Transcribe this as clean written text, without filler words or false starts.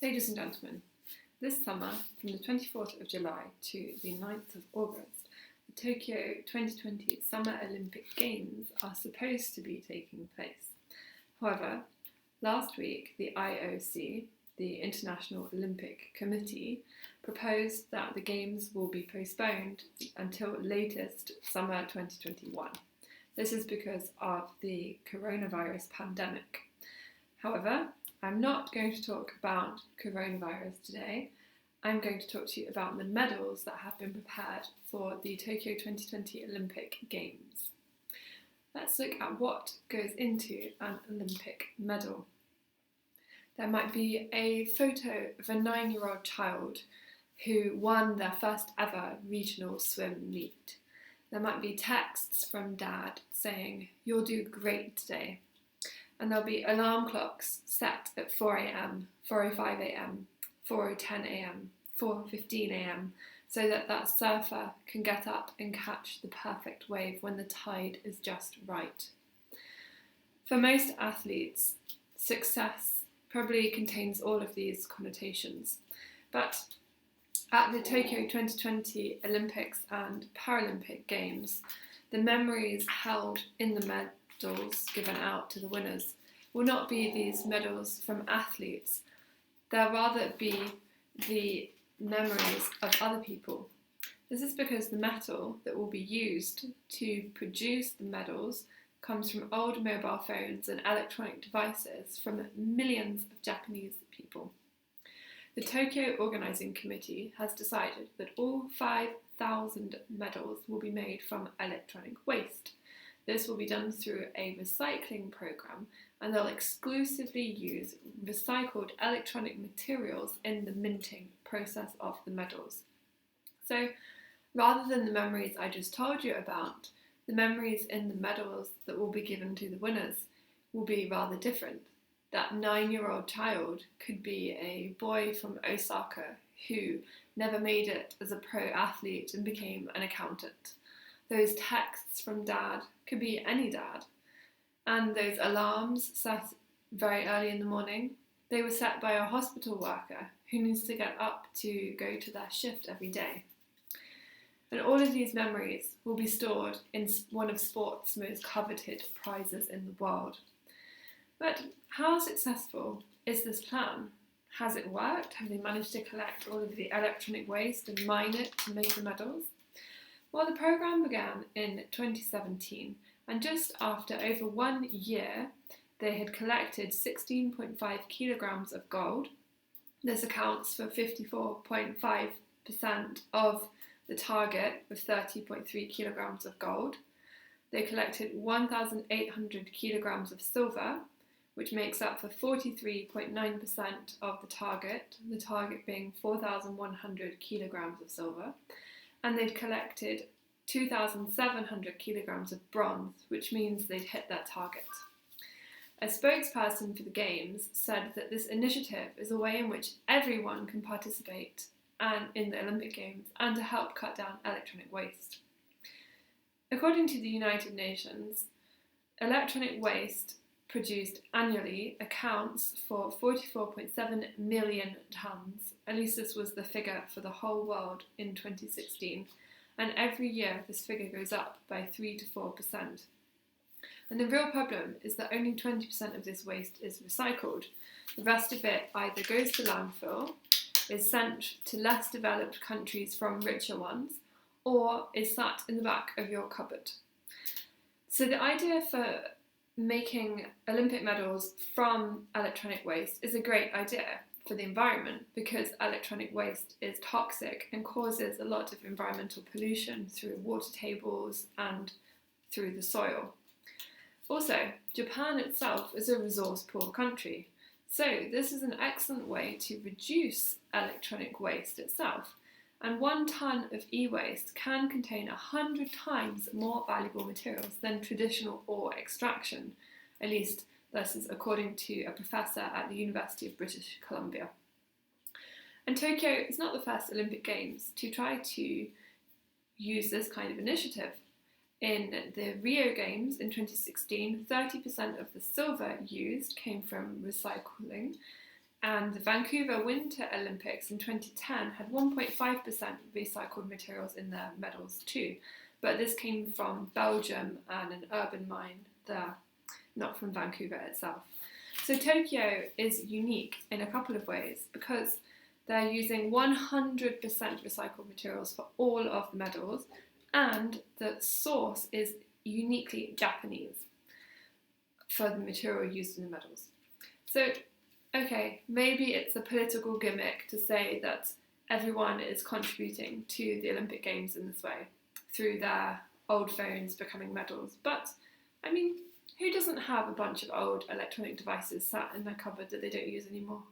Ladies and gentlemen, this summer, from the 24th of July to the 9th of August, the Tokyo 2020 Summer Olympic Games are supposed to be taking place. However, last week the IOC, the International Olympic Committee, proposed that the Games will be postponed until latest summer 2021. This is because of the coronavirus pandemic. However, I'm not going to talk about coronavirus today. I'm going to talk to you about the medals that have been prepared for the Tokyo 2020 Olympic Games. Let's look at what goes into an Olympic medal. There might be a photo of a 9-year-old child who won their first ever regional swim meet. There might be texts from dad saying, "You'll do great today." And there'll be alarm clocks set at 4 a.m, 4:05 a.m, 4:10 a.m, 4:15 a.m, so that that surfer can get up and catch the perfect wave when the tide is just right. For most athletes, success probably contains all of these connotations, but at the Tokyo 2020 Olympics and Paralympic Games, the memories held in the medals given out to the winners will not be these medals from athletes. They'll rather be the memories of other people. This is because the metal that will be used to produce the medals comes from old mobile phones and electronic devices from millions of Japanese people. The Tokyo Organising Committee has decided that all 5,000 medals will be made from electronic waste. This will be done through a recycling programme, and they'll exclusively use recycled electronic materials in the minting process of the medals. So rather than the memories I just told you about, the memories in the medals that will be given to the winners will be rather different. That 9-year-old child could be a boy from Osaka who never made it as a pro athlete and became an accountant. Those texts from dad could be any dad. And those alarms set very early in the morning, they were set by a hospital worker who needs to get up to go to their shift every day. And all of these memories will be stored in one of sport's most coveted prizes in the world. But how successful is this plan? Has it worked? Have they managed to collect all of the electronic waste and mine it to make the medals? Well, the programme began in 2017, and just after over 1 year, they had collected 16.5 kilograms of gold. This accounts for 54.5% of the target of 30.3 kilograms of gold. They collected 1,800 kilograms of silver, which makes up for 43.9% of the target being 4,100 kilograms of silver. And they'd collected 2,700 kilograms of bronze, which means they'd hit their target. A spokesperson for the Games said that this initiative is a way in which everyone can participate in the Olympic Games and to help cut down electronic waste. According to the United Nations, electronic waste produced annually accounts for 44.7 million tonnes. At least this was the figure for the whole world in 2016. And every year this figure goes up by 3 to 4%. And the real problem is that only 20% of this waste is recycled. The rest of it either goes to landfill, is sent to less developed countries from richer ones, or is sat in the back of your cupboard. So the idea for making Olympic medals from electronic waste is a great idea for the environment because electronic waste is toxic and causes a lot of environmental pollution through water tables and through the soil. Also, Japan itself is a resource poor country, so this is an excellent way to reduce electronic waste itself. And 1 tonne of e-waste can contain 100 times more valuable materials than traditional ore extraction. At least this is according to a professor at the University of British Columbia. And Tokyo is not the first Olympic Games to try to use this kind of initiative. In the Rio Games in 2016, 30% of the silver used came from recycling. And the Vancouver Winter Olympics in 2010 had 1.5% recycled materials in their medals too. But this came from Belgium and an urban mine there, not from Vancouver itself. So Tokyo is unique in a couple of ways because they're using 100% recycled materials for all of the medals, and the source is uniquely Japanese for the material used in the medals. So, okay, maybe it's a political gimmick to say that everyone is contributing to the Olympic Games in this way through their old phones becoming medals. But, I mean, who doesn't have a bunch of old electronic devices sat in their cupboard that they don't use anymore?